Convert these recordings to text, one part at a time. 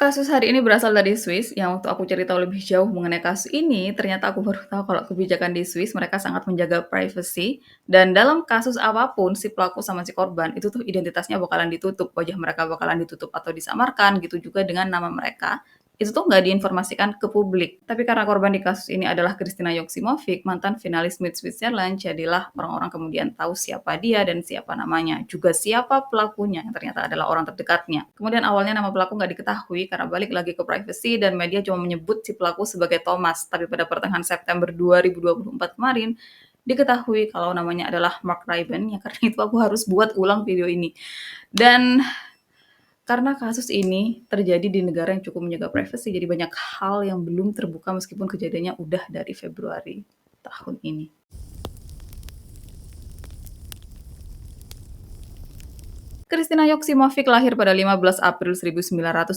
Kasus hari ini berasal dari Swiss, yang waktu aku cari tahu lebih jauh mengenai kasus ini, ternyata aku baru tahu kalau kebijakan di Swiss mereka sangat menjaga privacy, dan dalam kasus apapun si pelaku sama si korban itu tuh identitasnya bakalan ditutup, wajah mereka bakalan ditutup atau disamarkan, gitu juga dengan nama mereka. Itu tuh nggak diinformasikan ke publik. Tapi karena korban di kasus ini adalah Kristina Joksimovic, mantan finalis Miss Switzerland, jadilah orang-orang kemudian tahu siapa dia dan siapa namanya. Juga siapa pelakunya, yang ternyata adalah orang terdekatnya. Kemudian awalnya nama pelaku nggak diketahui karena balik lagi ke privacy dan media cuma menyebut si pelaku sebagai Thomas. Tapi pada pertengahan September 2024 kemarin, diketahui kalau namanya adalah Mark Ryben, ya karena itu aku harus buat ulang video ini. Dan karena kasus ini terjadi di negara yang cukup menjaga privasi, jadi banyak hal yang belum terbuka meskipun kejadiannya udah dari Februari tahun ini. Kristina Joksimovic lahir pada 15 April 1985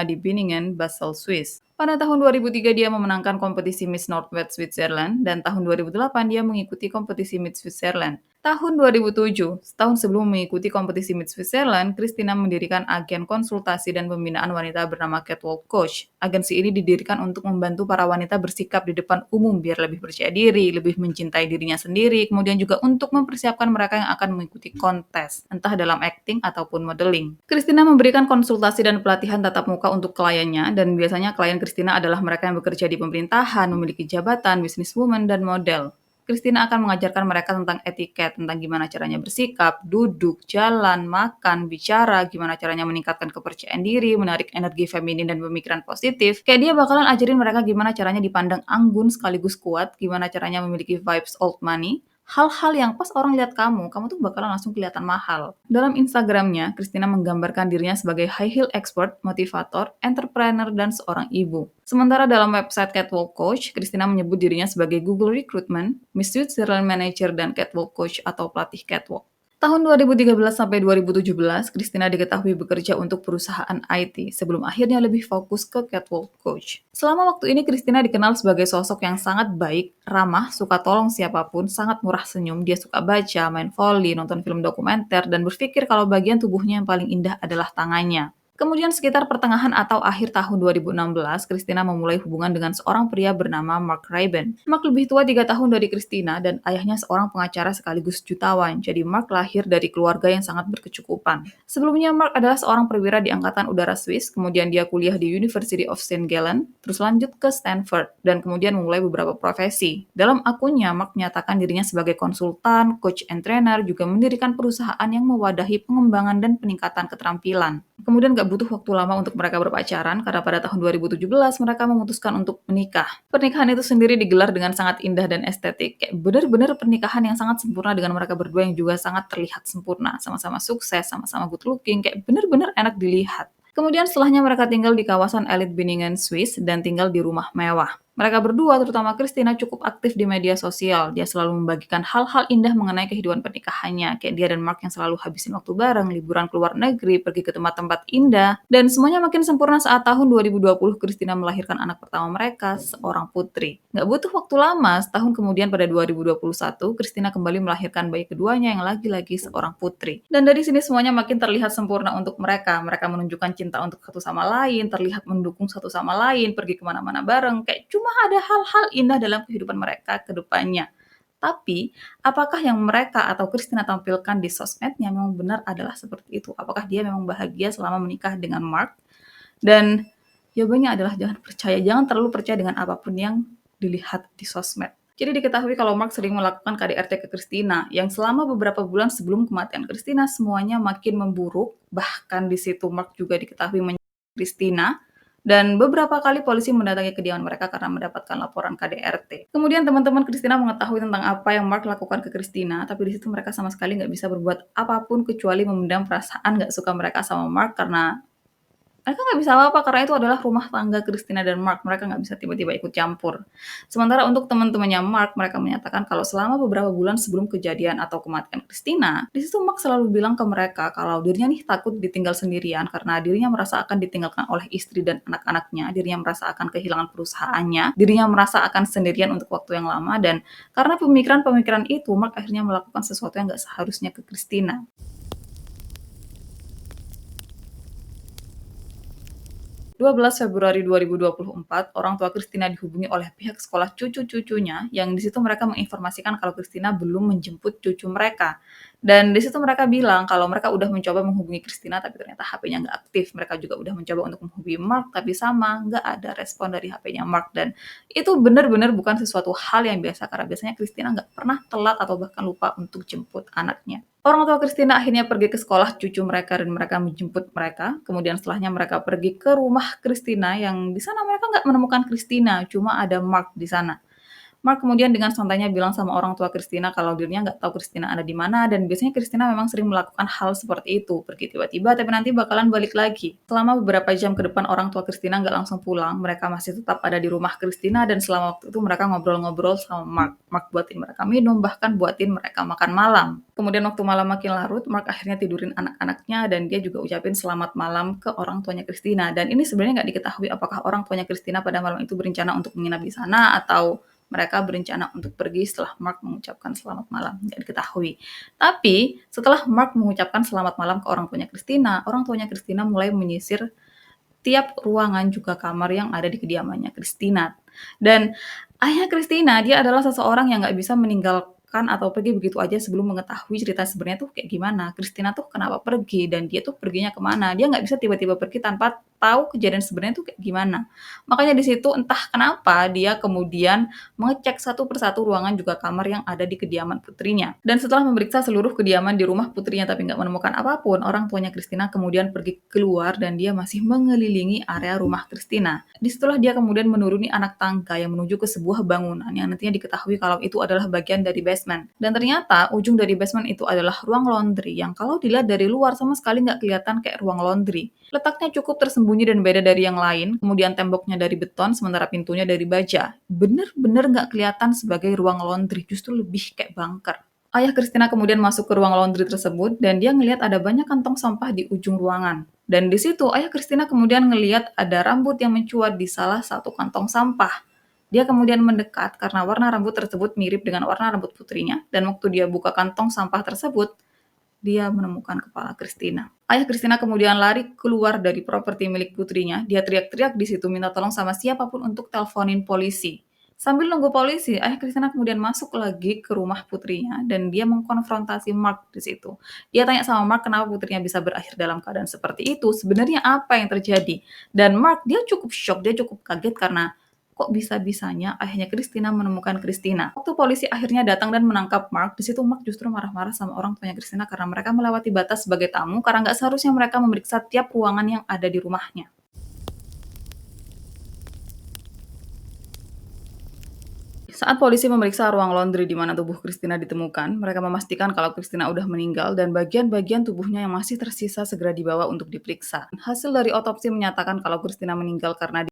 di Binningen, Basel, Swiss. Pada tahun 2003 dia memenangkan kompetisi Miss Northwest Switzerland dan tahun 2008 dia mengikuti kompetisi Miss Switzerland. Tahun 2007, setahun sebelum mengikuti kompetisi Miss Switzerland, Kristina mendirikan agen konsultasi dan pembinaan wanita bernama Catwalk Coach. Agensi ini didirikan untuk membantu para wanita bersikap di depan umum biar lebih percaya diri, lebih mencintai dirinya sendiri, kemudian juga untuk mempersiapkan mereka yang akan mengikuti kontes, entah dalam acting ataupun modeling. Kristina memberikan konsultasi dan pelatihan tatap muka untuk kliennya, dan biasanya klien Kristina adalah mereka yang bekerja di pemerintahan, memiliki jabatan, businesswoman, dan model. Kristina akan mengajarkan mereka tentang etiket, tentang gimana caranya bersikap, duduk, jalan, makan, bicara, gimana caranya meningkatkan kepercayaan diri, menarik energi feminin dan pemikiran positif. Kayak dia bakalan ajarin mereka gimana caranya dipandang anggun sekaligus kuat, gimana caranya memiliki vibes old money, hal-hal yang pas orang lihat kamu tuh bakalan langsung kelihatan mahal. Dalam Instagramnya, Kristina menggambarkan dirinya sebagai high heel expert, motivator, entrepreneur, dan seorang ibu. Sementara dalam website Catwalk Coach, Kristina menyebut dirinya sebagai Google Recruitment, Miss Switzerland Manager, dan Catwalk Coach atau pelatih catwalk. Tahun 2013 sampai 2017, Kristina diketahui bekerja untuk perusahaan IT sebelum akhirnya lebih fokus ke catwalk coach. Selama waktu ini, Kristina dikenal sebagai sosok yang sangat baik, ramah, suka tolong siapapun, sangat murah senyum, dia suka baca, main volley, nonton film dokumenter, dan berpikir kalau bagian tubuhnya yang paling indah adalah tangannya. Kemudian sekitar pertengahan atau akhir tahun 2016, Kristina memulai hubungan dengan seorang pria bernama Mark Ryben. Mark lebih tua 3 tahun dari Kristina dan ayahnya seorang pengacara sekaligus jutawan, jadi Mark lahir dari keluarga yang sangat berkecukupan. Sebelumnya Mark adalah seorang perwira di Angkatan Udara Swiss, kemudian dia kuliah di University of St. Gallen, terus lanjut ke Stanford, dan kemudian memulai beberapa profesi. Dalam akunnya, Mark menyatakan dirinya sebagai konsultan, coach and trainer, juga mendirikan perusahaan yang mewadahi pengembangan dan peningkatan keterampilan. Kemudian gak butuh waktu lama untuk mereka berpacaran karena pada tahun 2017 mereka memutuskan untuk menikah. Pernikahan itu sendiri digelar dengan sangat indah dan estetik. Kayak benar-benar pernikahan yang sangat sempurna dengan mereka berdua yang juga sangat terlihat sempurna. Sama-sama sukses, sama-sama good looking, kayak benar-benar enak dilihat. Kemudian setelahnya mereka tinggal di kawasan elit Binningen, Swiss dan tinggal di rumah mewah. Mereka berdua, terutama Kristina, cukup aktif di media sosial. Dia selalu membagikan hal-hal indah mengenai kehidupan pernikahannya. Kayak dia dan Mark yang selalu habisin waktu bareng, liburan ke luar negeri, pergi ke tempat-tempat indah. Dan semuanya makin sempurna saat tahun 2020 Kristina melahirkan anak pertama mereka, seorang putri. Nggak butuh waktu lama, setahun kemudian pada 2021, Kristina kembali melahirkan bayi keduanya yang lagi-lagi seorang putri. Dan dari sini semuanya makin terlihat sempurna untuk mereka. Mereka menunjukkan cinta untuk satu sama lain, terlihat mendukung satu sama lain, pergi kemana-mana bareng. Kayak cuma ada hal-hal indah dalam kehidupan mereka ke depannya. Tapi, apakah yang mereka atau Kristina tampilkan di sosmednya memang benar adalah seperti itu? Apakah dia memang bahagia selama menikah dengan Mark? Dan jawabannya adalah jangan percaya, jangan terlalu percaya dengan apapun yang dilihat di sosmed. Jadi diketahui kalau Mark sering melakukan KDRT ke Kristina, yang selama beberapa bulan sebelum kematian Kristina semuanya makin memburuk. Bahkan di situ Mark juga diketahui menyakiti Kristina, dan beberapa kali polisi mendatangi kediaman mereka karena mendapatkan laporan KDRT. Kemudian teman-teman Kristina mengetahui tentang apa yang Mark lakukan ke Kristina, tapi di situ mereka sama sekali nggak bisa berbuat apapun kecuali memendam perasaan nggak suka mereka sama Mark karena mereka nggak bisa apa-apa karena itu adalah rumah tangga Kristina dan Mark. Mereka nggak bisa tiba-tiba ikut campur. Sementara untuk teman-temannya Mark, mereka menyatakan kalau selama beberapa bulan sebelum kejadian atau kematian Kristina, di situ Mark selalu bilang ke mereka kalau dirinya nih takut ditinggal sendirian karena dirinya merasa akan ditinggalkan oleh istri dan anak-anaknya, dirinya merasa akan kehilangan perusahaannya, dirinya merasa akan sendirian untuk waktu yang lama, dan karena pemikiran-pemikiran itu, Mark akhirnya melakukan sesuatu yang nggak seharusnya ke Kristina. 12 Februari 2024, orang tua Christina dihubungi oleh pihak sekolah cucu-cucunya yang di situ mereka menginformasikan kalau Christina belum menjemput cucu mereka. Dan di situ mereka bilang kalau mereka udah mencoba menghubungi Christina tapi ternyata HP-nya nggak aktif. Mereka juga udah mencoba untuk menghubungi Mark tapi sama, nggak ada respon dari HP-nya Mark. Dan itu benar-benar bukan sesuatu hal yang biasa karena biasanya Christina nggak pernah telat atau bahkan lupa untuk jemput anaknya. Orang tua Christina akhirnya pergi ke sekolah cucu mereka dan mereka menjemput mereka. Kemudian setelahnya mereka pergi ke rumah Christina yang di sana mereka nggak menemukan Christina, cuma ada Mark di sana. Mark kemudian dengan santainya bilang sama orang tua Christina kalau dirinya nggak tahu Christina ada di mana dan biasanya Christina memang sering melakukan hal seperti itu, pergi tiba-tiba tapi nanti bakalan balik lagi. Selama beberapa jam ke depan orang tua Christina nggak langsung pulang, mereka masih tetap ada di rumah Christina dan selama waktu itu mereka ngobrol-ngobrol sama Mark. Mark buatin mereka minum, bahkan buatin mereka makan malam. Kemudian waktu malam makin larut, Mark akhirnya tidurin anak-anaknya dan dia juga ucapin selamat malam ke orang tuanya Christina. Dan ini sebenarnya nggak diketahui apakah orang tuanya Christina pada malam itu berencana untuk menginap di sana atau mereka berencana untuk pergi setelah Mark mengucapkan selamat malam, nggak diketahui. Tapi setelah Mark mengucapkan selamat malam ke orang tuanya Christina mulai menyisir tiap ruangan juga kamar yang ada di kediamannya Christina. Dan ayah Christina, dia adalah seseorang yang nggak bisa meninggalkan atau pergi begitu aja sebelum mengetahui cerita sebenarnya tuh kayak gimana. Christina tuh kenapa pergi dan dia tuh perginya kemana. Dia nggak bisa tiba-tiba pergi tanpa tahu kejadian sebenarnya tuh kayak gimana. Makanya di situ entah kenapa dia kemudian mengecek satu persatu ruangan juga kamar yang ada di kediaman putrinya. Dan setelah memeriksa seluruh kediaman di rumah putrinya tapi nggak menemukan apapun, orang tuanya Christina kemudian pergi keluar dan dia masih mengelilingi area rumah Christina. Disitulah dia kemudian menuruni anak tangga yang menuju ke sebuah bangunan yang nantinya diketahui kalau itu adalah bagian dari basement. Dan ternyata ujung dari basement itu adalah ruang laundry yang kalau dilihat dari luar sama sekali nggak kelihatan kayak ruang laundry. Letaknya cukup tersembunyi dan beda dari yang lain, kemudian temboknya dari beton sementara pintunya dari baja. Bener-bener nggak kelihatan sebagai ruang laundry, justru lebih kayak bunker. Ayah Christina kemudian masuk ke ruang laundry tersebut dan dia ngelihat ada banyak kantong sampah di ujung ruangan. Dan di situ ayah Christina kemudian ngelihat ada rambut yang mencuat di salah satu kantong sampah. Dia kemudian mendekat karena warna rambut tersebut mirip dengan warna rambut putrinya dan waktu dia buka kantong sampah tersebut, dia menemukan kepala Christina. Ayah Christina kemudian lari keluar dari properti milik putrinya. Dia teriak-teriak di situ minta tolong sama siapapun untuk teleponin polisi. Sambil nunggu polisi, ayah Christina kemudian masuk lagi ke rumah putrinya dan dia mengkonfrontasi Mark di situ. Dia tanya sama Mark kenapa putrinya bisa berakhir dalam keadaan seperti itu, sebenarnya apa yang terjadi. Dan Mark dia cukup shock, dia cukup kaget karena kok bisa-bisanya ayahnya Christina menemukan Christina. Waktu polisi akhirnya datang dan menangkap Mark, di situ Mark justru marah-marah sama orang tuanya Christina karena mereka melewati batas sebagai tamu karena nggak seharusnya mereka memeriksa tiap ruangan yang ada di rumahnya. Saat polisi memeriksa ruang laundry di mana tubuh Christina ditemukan, mereka memastikan kalau Christina udah meninggal dan bagian-bagian tubuhnya yang masih tersisa segera dibawa untuk diperiksa. Hasil dari otopsi menyatakan kalau Christina meninggal karena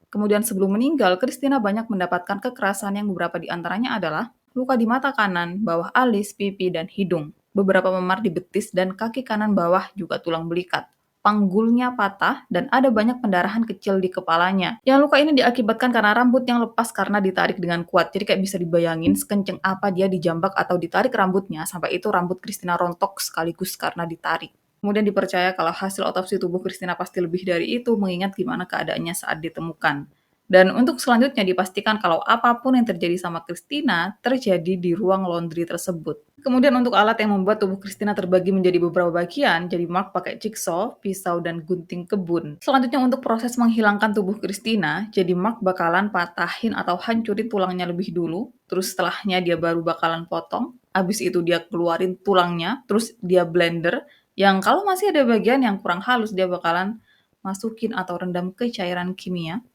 kemudian sebelum meninggal, Christina banyak mendapatkan kekerasan yang beberapa di antaranya adalah luka di mata kanan, bawah alis, pipi, dan hidung. Beberapa memar di betis dan kaki kanan bawah juga tulang belikat. Panggulnya patah dan ada banyak pendarahan kecil di kepalanya. Yang luka ini diakibatkan karena rambut yang lepas karena ditarik dengan kuat. Jadi kayak bisa dibayangin sekenceng apa dia dijambak atau ditarik rambutnya sampai itu rambut Christina rontok sekaligus karena ditarik. Kemudian dipercaya kalau hasil otopsi tubuh Christina pasti lebih dari itu, mengingat gimana keadaannya saat ditemukan. Dan untuk selanjutnya dipastikan kalau apapun yang terjadi sama Christina terjadi di ruang laundry tersebut. Kemudian untuk alat yang membuat tubuh Christina terbagi menjadi beberapa bagian, jadi Mark pakai jigsaw, pisau, dan gunting kebun. Selanjutnya untuk proses menghilangkan tubuh Christina, jadi Mark bakalan patahin atau hancurin tulangnya lebih dulu, terus setelahnya dia baru bakalan potong, abis itu dia keluarin tulangnya, terus dia blender, yang kalau masih ada bagian yang kurang halus, dia bakalan masukin atau rendam ke cairan kimia,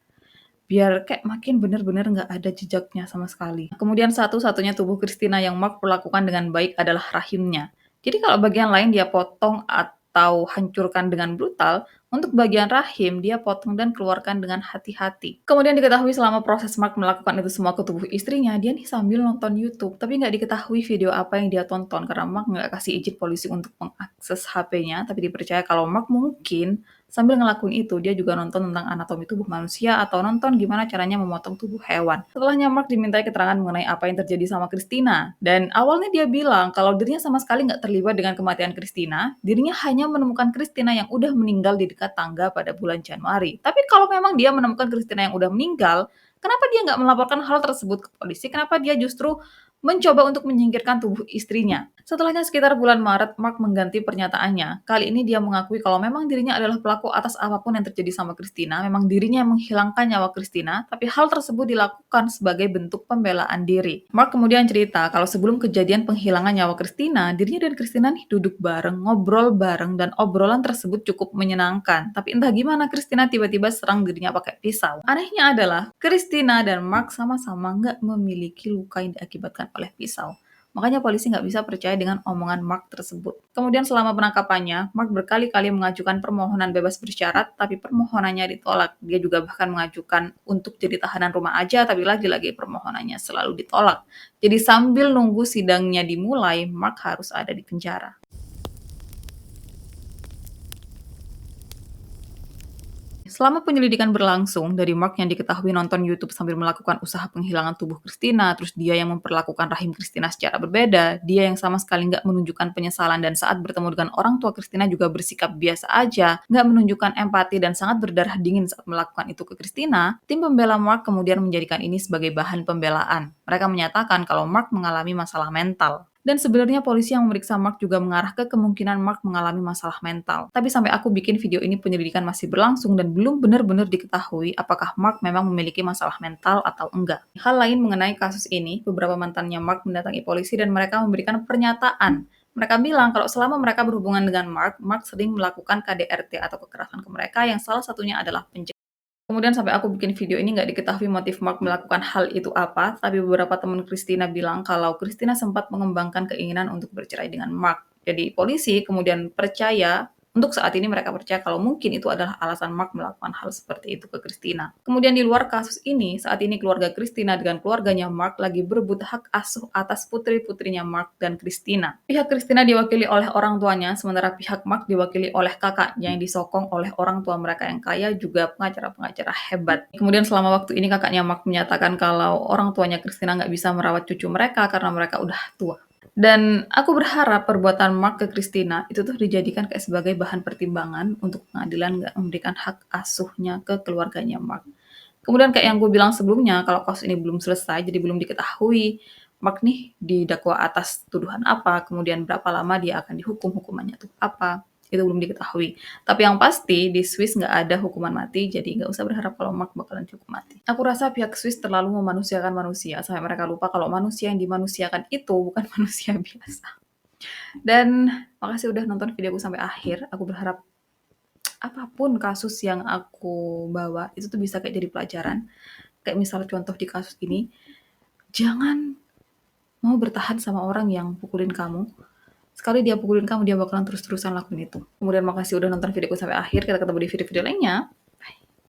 biar kayak makin bener-bener nggak ada jejaknya sama sekali. Kemudian satu-satunya tubuh Christina yang Mark perlakukan dengan baik adalah rahimnya. Jadi kalau bagian lain dia potong atau hancurkan dengan brutal, untuk bagian rahim dia potong dan keluarkan dengan hati-hati. Kemudian diketahui selama proses Mark melakukan itu semua ke tubuh istrinya, dia nih sambil nonton YouTube, tapi nggak diketahui video apa yang dia tonton karena Mark nggak kasih izin polisi untuk mengakses HP-nya, tapi dipercaya kalau Mark mungkin Sambil ngelakuin itu, dia juga nonton tentang anatomi tubuh manusia atau nonton gimana caranya memotong tubuh hewan. Setelahnya Mark dimintai keterangan mengenai apa yang terjadi sama Christina. Dan awalnya dia bilang kalau dirinya sama sekali nggak terlibat dengan kematian Christina, dirinya hanya menemukan Christina yang udah meninggal di dekat tangga pada bulan Januari. Tapi kalau memang dia menemukan Christina yang udah meninggal, kenapa dia nggak melaporkan hal tersebut ke polisi? Kenapa dia justru mencoba untuk menyingkirkan tubuh istrinya? Setelahnya sekitar bulan Maret, Mark mengganti pernyataannya. Kali ini dia mengakui kalau memang dirinya adalah pelaku atas apapun yang terjadi sama Christina. Memang dirinya yang menghilangkan nyawa Christina, tapi hal tersebut dilakukan sebagai bentuk pembelaan diri. Mark kemudian cerita kalau sebelum kejadian penghilangan nyawa Christina, dirinya dan Christina nih duduk bareng, ngobrol bareng, dan obrolan tersebut cukup menyenangkan. Tapi entah gimana Christina tiba-tiba serang dirinya pakai pisau. Anehnya adalah, Christina dan Mark sama-sama nggak memiliki luka yang diakibatkan oleh pisau. Makanya polisi nggak bisa percaya dengan omongan Mark tersebut. Kemudian selama penangkapannya, Mark berkali-kali mengajukan permohonan bebas bersyarat, tapi permohonannya ditolak. Dia juga bahkan mengajukan untuk jadi tahanan rumah aja, tapi lagi-lagi permohonannya selalu ditolak. Jadi sambil nunggu sidangnya dimulai, Mark harus ada di penjara. Selama penyelidikan berlangsung, dari Mark yang diketahui nonton YouTube sambil melakukan usaha penghilangan tubuh Christina, terus dia yang memperlakukan rahim Christina secara berbeda, dia yang sama sekali nggak menunjukkan penyesalan dan saat bertemu dengan orang tua Christina juga bersikap biasa aja, nggak menunjukkan empati dan sangat berdarah dingin saat melakukan itu ke Christina, tim pembela Mark kemudian menjadikan ini sebagai bahan pembelaan. Mereka menyatakan kalau Mark mengalami masalah mental. Dan sebenarnya polisi yang memeriksa Mark juga mengarah ke kemungkinan Mark mengalami masalah mental. Tapi sampai aku bikin video ini penyelidikan masih berlangsung dan belum benar-benar diketahui apakah Mark memang memiliki masalah mental atau enggak. Hal lain mengenai kasus ini, beberapa mantannya Mark mendatangi polisi dan mereka memberikan pernyataan. Mereka bilang kalau selama mereka berhubungan dengan Mark, Mark sering melakukan KDRT atau kekerasan ke mereka yang salah satunya adalah penjara. Kemudian sampai aku bikin video ini nggak diketahui motif Mark melakukan hal itu apa, tapi beberapa teman Christina bilang kalau Christina sempat mengembangkan keinginan untuk bercerai dengan Mark. Jadi polisi kemudian percaya, untuk saat ini mereka percaya kalau mungkin itu adalah alasan Mark melakukan hal seperti itu ke Christina. Kemudian di luar kasus ini, saat ini keluarga Christina dengan keluarganya Mark lagi berebut hak asuh atas putri-putrinya Mark dan Christina. Pihak Christina diwakili oleh orang tuanya, sementara pihak Mark diwakili oleh kakaknya yang disokong oleh orang tua mereka yang kaya, juga pengacara-pengacara hebat. Kemudian selama waktu ini kakaknya Mark menyatakan kalau orang tuanya Christina nggak bisa merawat cucu mereka karena mereka udah tua. Dan aku berharap perbuatan Mark ke Christina itu tuh dijadikan kayak sebagai bahan pertimbangan untuk pengadilan nggak memberikan hak asuhnya ke keluarganya Mark. Kemudian kayak yang gue bilang sebelumnya, kalau kasus ini belum selesai, jadi belum diketahui Mark nih didakwa atas tuduhan apa, kemudian berapa lama dia akan dihukum, hukumannya tuh apa, itu belum diketahui. Tapi yang pasti di Swiss nggak ada hukuman mati, jadi nggak usah berharap kalau Mark bakalan dihukum mati. Aku rasa pihak Swiss terlalu memanusiakan manusia, sampai mereka lupa kalau manusia yang dimanusiakan itu bukan manusia biasa. Dan makasih udah nonton videoku sampai akhir. Aku berharap apapun kasus yang aku bawa itu tuh bisa kayak jadi pelajaran. Kayak misal contoh di kasus ini, jangan mau bertahan sama orang yang pukulin kamu. Sekali dia pukulin kamu, dia bakalan terus-terusan lakuin itu. Kemudian makasih udah nonton videoku sampai akhir. Kita ketemu di video-video lainnya.